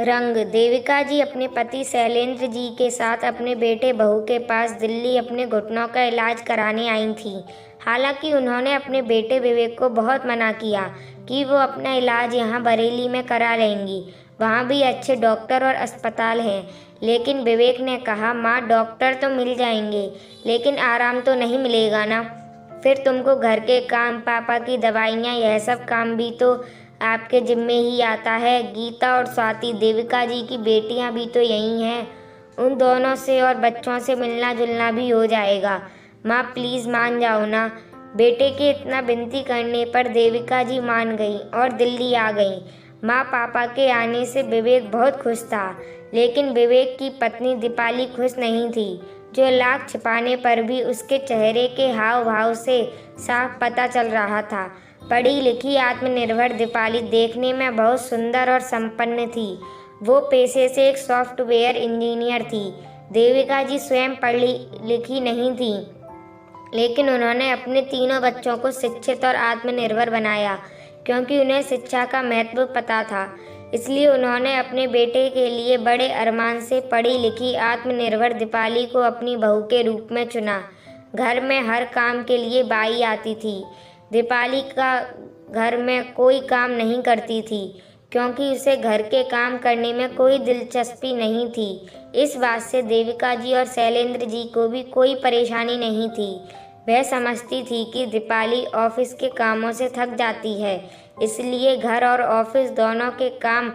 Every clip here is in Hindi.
रंग। देविका जी अपने पति शैलेंद्र जी के साथ अपने बेटे बहू के पास दिल्ली अपने घुटनों का इलाज कराने आई थीं। हालांकि उन्होंने अपने बेटे विवेक को बहुत मना किया कि वो अपना इलाज यहाँ बरेली में करा लेंगी, वहाँ भी अच्छे डॉक्टर और अस्पताल हैं। लेकिन विवेक ने कहा, माँ डॉक्टर तो मिल जाएंगे लेकिन आराम तो नहीं मिलेगा ना। फिर तुमको घर के काम, पापा की दवाइयाँ, यह सब काम भी तो आपके जिम्मे ही आता है। गीता और स्वाति देविका जी की बेटियां भी तो यही हैं, उन दोनों से और बच्चों से मिलना जुलना भी हो जाएगा। माँ प्लीज़ मान जाओ ना। बेटे के इतना विनती करने पर देविका जी मान गई और दिल्ली आ गई। माँ पापा के आने से विवेक बहुत खुश था, लेकिन विवेक की पत्नी दीपाली खुश नहीं थी, जो लाख छिपाने पर भी उसके चेहरे के हाव भाव से साफ पता चल रहा था। पढ़ी लिखी आत्मनिर्भर दीपाली देखने में बहुत सुंदर और संपन्न थी। वो पेशे से एक सॉफ्टवेयर इंजीनियर थी। देविका जी स्वयं पढ़ी लिखी नहीं थी, लेकिन उन्होंने अपने तीनों बच्चों को शिक्षित और आत्मनिर्भर बनाया, क्योंकि उन्हें शिक्षा का महत्व पता था। इसलिए उन्होंने अपने बेटे के लिए बड़े अरमान से पढ़ी लिखी आत्मनिर्भर दीपाली को अपनी बहू के रूप में चुना। घर में हर काम के लिए बाई आती थी। दीपाली का घर में कोई काम नहीं करती थी, क्योंकि उसे घर के काम करने में कोई दिलचस्पी नहीं थी। इस बात से देविका जी और शैलेंद्र जी को भी कोई परेशानी नहीं थी। वह समझती थी कि दीपाली ऑफिस के कामों से थक जाती है, इसलिए घर और ऑफिस दोनों के काम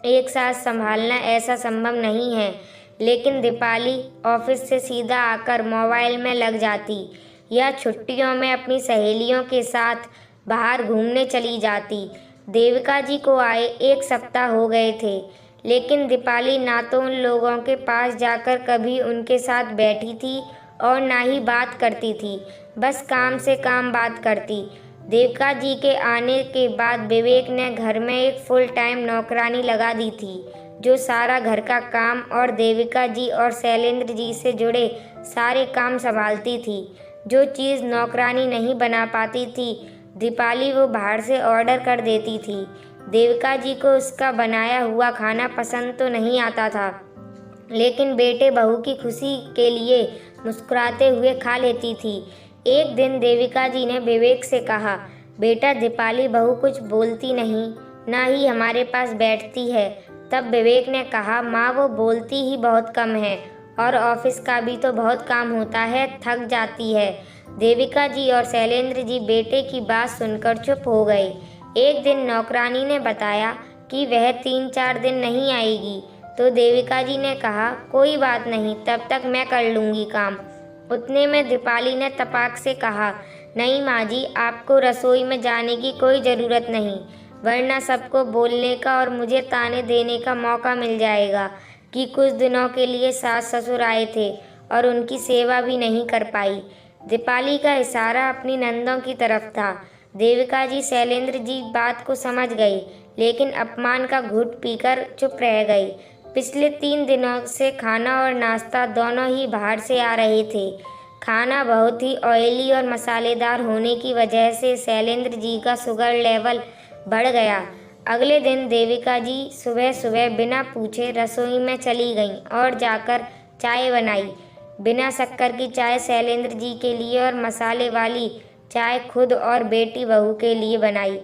एक साथ संभालना ऐसा संभव नहीं है। लेकिन दीपाली ऑफिस से सीधा आकर मोबाइल में लग जाती या छुट्टियों में अपनी सहेलियों के साथ बाहर घूमने चली जाती। देविका जी को आए 1 सप्ताह हो गए थे, लेकिन दीपाली ना तो उन लोगों के पास जाकर कभी उनके साथ बैठी थी और ना ही बात करती थी, बस काम से काम बात करती। देविका जी के आने के बाद विवेक ने घर में एक फुल टाइम नौकरानी लगा दी थी, जो सारा घर का काम और देविका जी और शैलेंद्र जी से जुड़े सारे काम संभालती थी। जो चीज़ नौकरानी नहीं बना पाती थी, दीपाली वो बाहर से ऑर्डर कर देती थी। देविका जी को उसका बनाया हुआ खाना पसंद तो नहीं आता था, लेकिन बेटे बहू की खुशी के लिए मुस्कुराते हुए खा लेती थी। एक दिन देविका जी ने विवेक से कहा, बेटा दीपाली बहू कुछ बोलती नहीं, ना ही हमारे पास बैठती है। तब विवेक ने कहा, माँ वो बोलती ही बहुत कम है और ऑफिस का भी तो बहुत काम होता है, थक जाती है। देविका जी और शैलेंद्र जी बेटे की बात सुनकर चुप हो गए। एक दिन नौकरानी ने बताया कि वह 3-4 दिन नहीं आएगी, तो देविका जी ने कहा, कोई बात नहीं, तब तक मैं कर लूँगी काम। उतने में दीपाली ने तपाक से कहा, नहीं माँ जी, आपको रसोई में जाने की कोई ज़रूरत नहीं, वरना सबको बोलने का और मुझे ताने देने का मौका मिल जाएगा कि कुछ दिनों के लिए सास ससुर आए थे और उनकी सेवा भी नहीं कर पाई। दीपाली का इशारा अपनी नंदों की तरफ था। देविका जी शैलेंद्र जी बात को समझ गई, लेकिन अपमान का घूंट पीकर चुप रह गई। पिछले 3 दिनों से खाना और नाश्ता दोनों ही बाहर से आ रहे थे। खाना बहुत ही ऑयली और मसालेदार होने की वजह से शैलेंद्र जी का शुगर लेवल बढ़ गया। अगले दिन देविका जी सुबह सुबह बिना पूछे रसोई में चली गईं और जाकर चाय बनाई। बिना शक्कर की चाय शैलेंद्र जी के लिए और मसाले वाली चाय खुद और बेटी बहू के लिए बनाई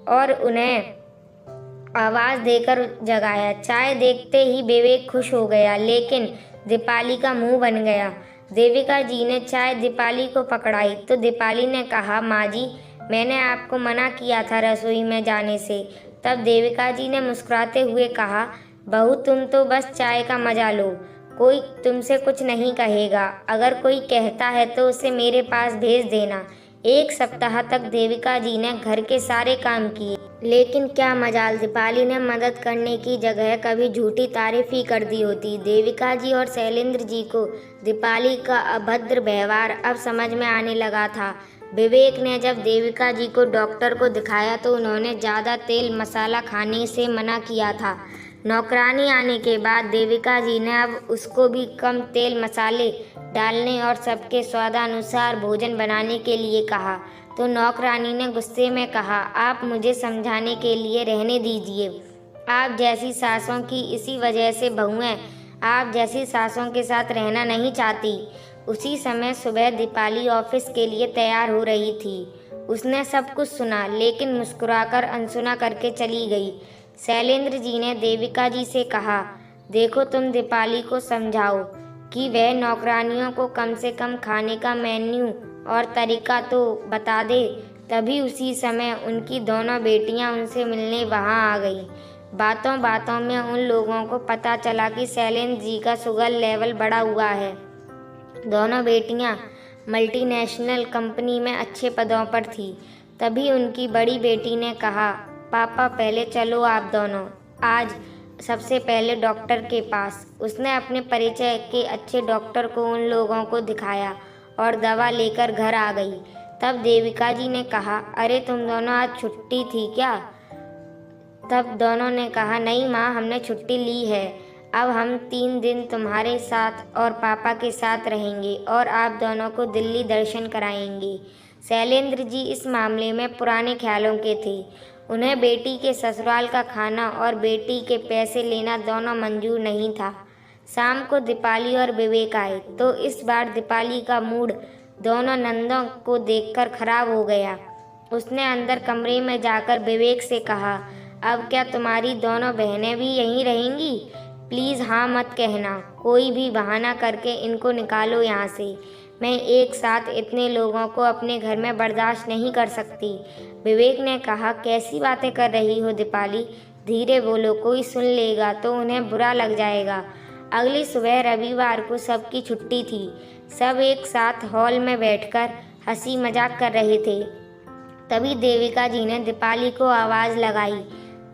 और उन्हें आवाज़ देकर जगाया। चाय देखते ही विवेक खुश हो गया, लेकिन दीपाली का मुंह बन गया। देविका जी ने चाय दीपाली को पकड़ाई तो दीपाली ने कहा, माँ जी, मैंने आपको मना किया था रसोई में जाने से। तब देविका जी ने मुस्कुराते हुए कहा, बहू तुम तो बस चाय का मजा लो, कोई तुमसे कुछ नहीं कहेगा। अगर कोई कहता है तो उसे मेरे पास भेज देना। 1 सप्ताह तक देविका जी ने घर के सारे काम किए, लेकिन क्या मजाल, दीपाली ने मदद करने की जगह कभी झूठी तारीफ ही कर दी होती। देविका जी और शैलेंद्र जी को दीपाली का अभद्र व्यवहार अब समझ में आने लगा था। विवेक ने जब देविका जी को डॉक्टर को दिखाया तो उन्होंने ज़्यादा तेल मसाला खाने से मना किया था। नौकरानी आने के बाद देविका जी ने अब उसको भी कम तेल मसाले डालने और सबके स्वादानुसार भोजन बनाने के लिए कहा, तो नौकरानी ने गुस्से में कहा, आप मुझे समझाने के लिए रहने दीजिए। आप जैसी सासों की इसी वजह से बहुएं आप जैसी सासों के साथ रहना नहीं चाहती। उसी समय सुबह दीपाली ऑफिस के लिए तैयार हो रही थी। उसने सब कुछ सुना, लेकिन मुस्कुराकर अनसुना करके चली गई। शैलेंद्र जी ने देविका जी से कहा, देखो तुम दीपाली को समझाओ कि वह नौकरानियों को कम से कम खाने का मेन्यू और तरीका तो बता दे। तभी उसी समय उनकी दोनों बेटियां उनसे मिलने वहां आ गईं। बातों बातों में उन लोगों को पता चला कि शैलेंद्र जी का शुगर लेवल बढ़ा हुआ है। दोनों बेटियां मल्टीनेशनल कंपनी में अच्छे पदों पर थी। तभी उनकी बड़ी बेटी ने कहा, पापा पहले चलो आप दोनों, आज सबसे पहले डॉक्टर के पास। उसने अपने परिचय के अच्छे डॉक्टर को उन लोगों को दिखाया और दवा लेकर घर आ गई। तब देविका जी ने कहा, अरे तुम दोनों आज छुट्टी थी क्या? तब दोनों ने कहा, नहीं माँ, हमने छुट्टी ली है। अब हम 3 दिन तुम्हारे साथ और पापा के साथ रहेंगे और आप दोनों को दिल्ली दर्शन कराएंगे। शैलेंद्र जी इस मामले में पुराने ख्यालों के थे। उन्हें बेटी के ससुराल का खाना और बेटी के पैसे लेना दोनों मंजूर नहीं था। शाम को दीपाली और विवेक आए तो इस बार दीपाली का मूड दोनों नंदों को देखकर खराब हो गया। उसने अंदर कमरे में जाकर विवेक से कहा, अब क्या तुम्हारी दोनों बहनें भी यहीं रहेंगी? प्लीज़ हाँ मत कहना, कोई भी बहाना करके इनको निकालो यहाँ से। मैं एक साथ इतने लोगों को अपने घर में बर्दाश्त नहीं कर सकती। विवेक ने कहा, कैसी बातें कर रही हो दीपाली, धीरे बोलो, कोई सुन लेगा तो उन्हें बुरा लग जाएगा। अगली सुबह रविवार को सबकी छुट्टी थी। सब एक साथ हॉल में बैठकर हंसी मजाक कर रहे थे। तभी देविका जी ने दीपाली को आवाज़ लगाई,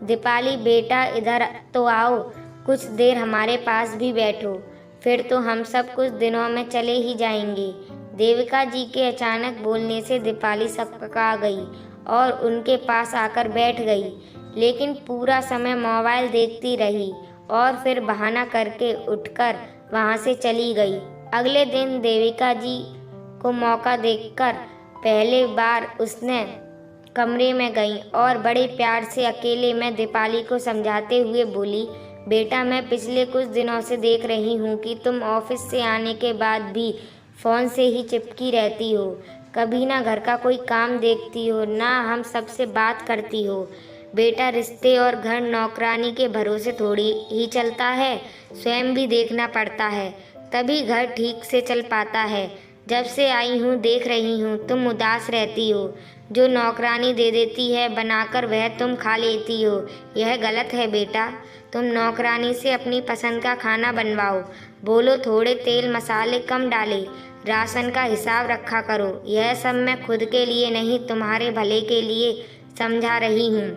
दीपाली बेटा इधर तो आओ, कुछ देर हमारे पास भी बैठो, फिर तो हम सब कुछ दिनों में चले ही जाएंगे। देविका जी के अचानक बोलने से दीपाली सकपका गई और उनके पास आकर बैठ गई, लेकिन पूरा समय मोबाइल देखती रही और फिर बहाना करके उठकर वहां से चली गई। अगले दिन देविका जी को मौका देखकर पहले बार उसने कमरे में गई और बड़े प्यार से अकेले में दीपाली को समझाते हुए बोली, बेटा मैं पिछले कुछ दिनों से देख रही हूँ कि तुम ऑफिस से आने के बाद भी फ़ोन से ही चिपकी रहती हो। कभी ना घर का कोई काम देखती हो, ना हम सबसे बात करती हो। बेटा रिश्ते और घर नौकरानी के भरोसे थोड़ी ही चलता है, स्वयं भी देखना पड़ता है, तभी घर ठीक से चल पाता है। जब से आई हूँ देख रही हूँ तुम उदास रहती हो। जो नौकरानी दे देती है बनाकर वह तुम खा लेती हो। यह गलत है बेटा। तुम नौकरानी से अपनी पसंद का खाना बनवाओ, बोलो थोड़े तेल मसाले कम डाले, राशन का हिसाब रखा करो। यह सब मैं खुद के लिए नहीं तुम्हारे भले के लिए समझा रही हूँ,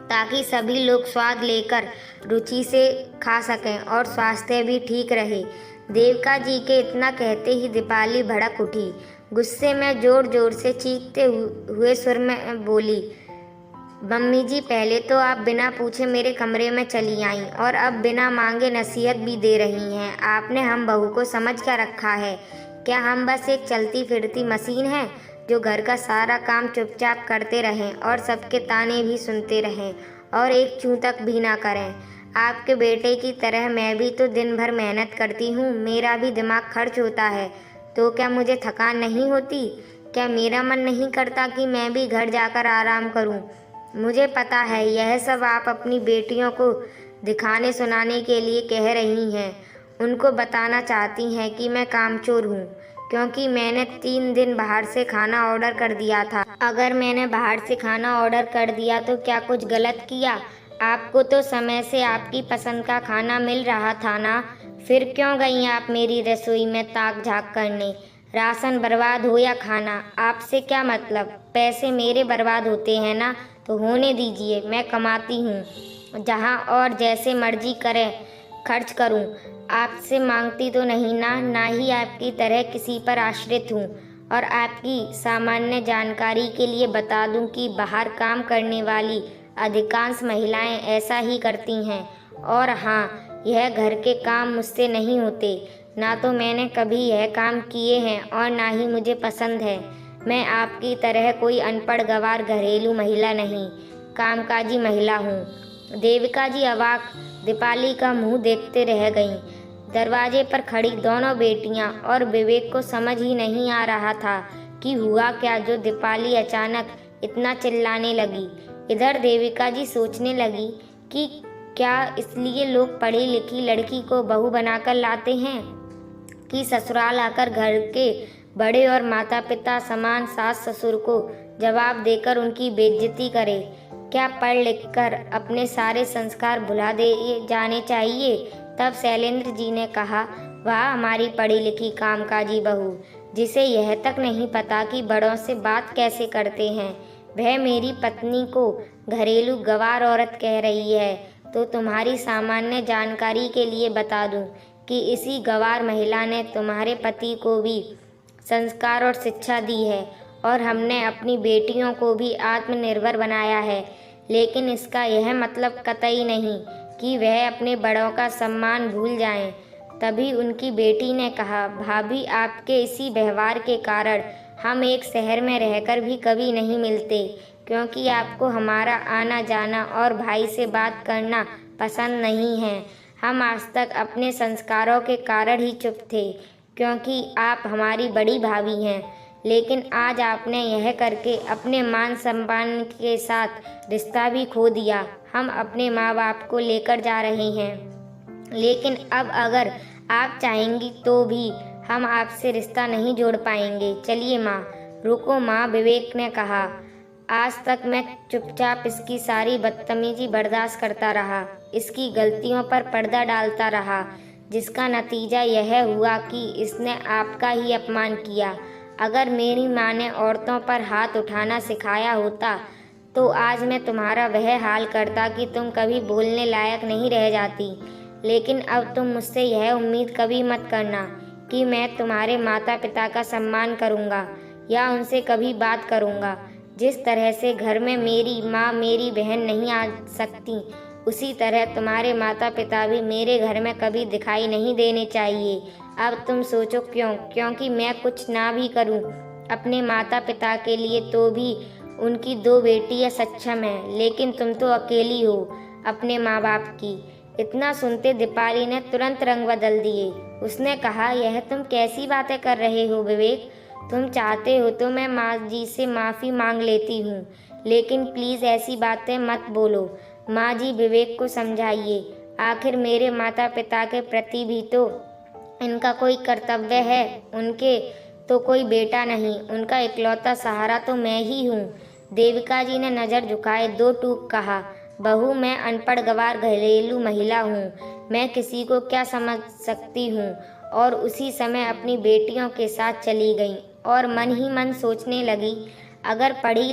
ताकि सभी लोग स्वाद लेकर रुचि से खा सकें और स्वास्थ्य भी ठीक रहे। देविका जी के इतना कहते ही दीपाली भड़क उठी। गुस्से में जोर जोर से चीखते हुए सुर में बोली, मम्मी जी पहले तो आप बिना पूछे मेरे कमरे में चली आईं और अब बिना मांगे नसीहत भी दे रही हैं। आपने हम बहू को समझ कर रखा है क्या? हम बस एक चलती फिरती मशीन है जो घर का सारा काम चुपचाप करते रहें और सबके ताने भी सुनते रहें और एक चूं तक भी ना करें। आपके बेटे की तरह मैं भी तो दिन भर मेहनत करती हूँ, मेरा भी दिमाग खर्च होता है, तो क्या मुझे थकान नहीं होती? क्या मेरा मन नहीं करता कि मैं भी घर जाकर आराम करूँ? मुझे पता है यह सब आप अपनी बेटियों को दिखाने सुनाने के लिए कह रही हैं। उनको बताना चाहती हैं कि मैं कामचोर हूँ, क्योंकि मैंने 3 दिन बाहर से खाना ऑर्डर कर दिया था। अगर मैंने बाहर से खाना ऑर्डर कर दिया तो क्या कुछ गलत किया? आपको तो समय से आपकी पसंद का खाना मिल रहा था ना, फिर क्यों गई आप मेरी रसोई में ताक झाँक करने? राशन बर्बाद हो या खाना, आपसे क्या मतलब? पैसे मेरे बर्बाद होते हैं ना, तो होने दीजिए, मैं कमाती हूँ, जहाँ और जैसे मर्जी करें खर्च करूँ। आपसे मांगती तो नहीं ना ही आपकी तरह किसी पर आश्रित हूँ। और आपकी सामान्य जानकारी के लिए बता दूँ कि बाहर काम करने वाली अधिकांश महिलाएं ऐसा ही करती हैं। और हाँ, यह घर के काम मुझसे नहीं होते, ना तो मैंने कभी यह काम किए हैं और ना ही मुझे पसंद है। मैं आपकी तरह कोई अनपढ़ गंवार घरेलू महिला नहीं, कामकाजी महिला हूँ। देविका जी अवाक दीपाली का मुंह देखते रह गईं। दरवाजे पर खड़ी दोनों बेटियां और विवेक को समझ ही नहीं आ रहा था कि हुआ क्या जो दीपाली अचानक इतना चिल्लाने लगी। इधर देविका जी सोचने लगी कि क्या इसलिए लोग पढ़ी लिखी लड़की को बहू बनाकर लाते हैं कि ससुराल आकर घर के बड़े और माता पिता समान सास ससुर को जवाब देकर उनकी बेइज्जती करे। क्या पढ़ लिख कर अपने सारे संस्कार भुला दे जाने चाहिए? तब शैलेंद्र जी ने कहा, वाह हमारी पढ़ी लिखी कामकाजी बहू, जिसे यह तक नहीं पता कि बड़ों से बात कैसे करते हैं। वह मेरी पत्नी को घरेलू गंवार औरत कह रही है। तो तुम्हारी सामान्य जानकारी के लिए बता दूं कि इसी गंवार महिला ने तुम्हारे पति को भी संस्कार और शिक्षा दी है और हमने अपनी बेटियों को भी आत्मनिर्भर बनाया है। लेकिन इसका यह मतलब कतई नहीं कि वह अपने बड़ों का सम्मान भूल जाएं। तभी उनकी बेटी ने कहा, भाभी आपके इसी व्यवहार के कारण हम एक शहर में रहकर भी कभी नहीं मिलते, क्योंकि आपको हमारा आना जाना और भाई से बात करना पसंद नहीं है। हम आज तक अपने संस्कारों के कारण ही चुप थे, क्योंकि आप हमारी बड़ी भाभी हैं। लेकिन आज आपने यह करके अपने मान सम्मान के साथ रिश्ता भी खो दिया। हम अपने माँ बाप को लेकर जा रहे हैं, लेकिन अब अगर आप चाहेंगी तो भी हम आपसे रिश्ता नहीं जोड़ पाएंगे। चलिए माँ। रुको माँ, विवेक ने कहा। आज तक मैं चुपचाप इसकी सारी बदतमीजी बर्दाश्त करता रहा, इसकी गलतियों पर पर्दा डालता रहा, जिसका नतीजा यह हुआ कि इसने आपका ही अपमान किया। अगर मेरी माँ ने औरतों पर हाथ उठाना सिखाया होता तो आज मैं तुम्हारा वह हाल करता कि तुम कभी बोलने लायक नहीं रह जाती। लेकिन अब तुम मुझसे यह उम्मीद कभी मत करना कि मैं तुम्हारे माता पिता का सम्मान करूँगा या उनसे कभी बात करूँगा। जिस तरह से घर में मेरी माँ मेरी बहन नहीं आ सकती, उसी तरह तुम्हारे माता पिता भी मेरे घर में कभी दिखाई नहीं देने चाहिए। अब तुम सोचो क्यों? क्योंकि मैं कुछ ना भी करूं अपने माता पिता के लिए तो भी उनकी 2 बेटियां सक्षम हैं, लेकिन तुम तो अकेली हो अपने माँ बाप की। इतना सुनते दीपाली ने तुरंत रंग बदल दिए। उसने कहा, यह तुम कैसी बातें कर रहे हो विवेक? तुम चाहते हो तो मैं माँ जी से माफ़ी मांग लेती हूँ, लेकिन प्लीज़ ऐसी बातें मत बोलो। माँ जी, विवेक को समझाइए। आखिर मेरे माता पिता के प्रति भी तो इनका कोई कर्तव्य है। उनके तो कोई बेटा नहीं, उनका इकलौता सहारा तो मैं ही हूँ। देविका जी ने नज़र झुकाए 2 टूक कहा, बहू मैं अनपढ़ गंवार घरेलू महिला हूँ, मैं किसी को क्या समझ सकती हूँ। और उसी समय अपनी बेटियों के साथ चली गई और मन ही मन सोचने लगी, अगर पढ़ी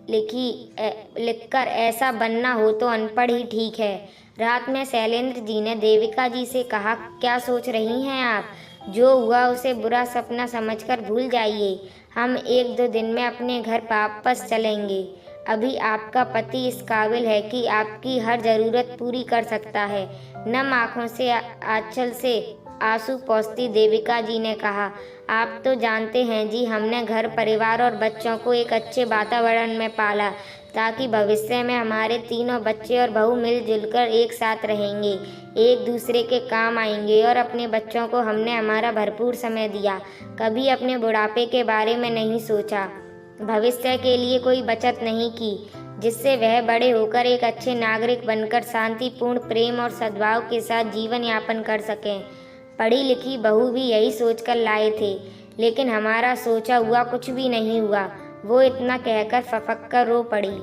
लिखकर ऐसा बनना हो तो अनपढ़ ही ठीक है। रात में शैलेंद्र जी ने देविका जी से कहा, क्या सोच रही हैं आप? जो हुआ उसे बुरा सपना समझकर भूल जाइए। हम 1-2 दिन में अपने घर वापस चलेंगे। अभी आपका पति इस काबिल है कि आपकी हर ज़रूरत पूरी कर सकता है। नम आँखों से आंचल से आंसू पोंछती देविका जी ने कहा, आप तो जानते हैं जी, हमने घर परिवार और बच्चों को एक अच्छे वातावरण में पाला ताकि भविष्य में हमारे तीनों बच्चे और बहू मिलजुल कर एक साथ रहेंगे, एक दूसरे के काम आएंगे। और अपने बच्चों को हमने हमारा भरपूर समय दिया, कभी अपने बुढ़ापे के बारे में नहीं सोचा, भविष्य के लिए कोई बचत नहीं की, जिससे वह बड़े होकर एक अच्छे नागरिक बनकर शांतिपूर्ण प्रेम और सद्भाव के साथ जीवन यापन कर सकें। पढ़ी लिखी बहू भी यही सोचकर लाए थे, लेकिन हमारा सोचा हुआ कुछ भी नहीं हुआ। वो इतना कहकर फफक कर रो पड़ी।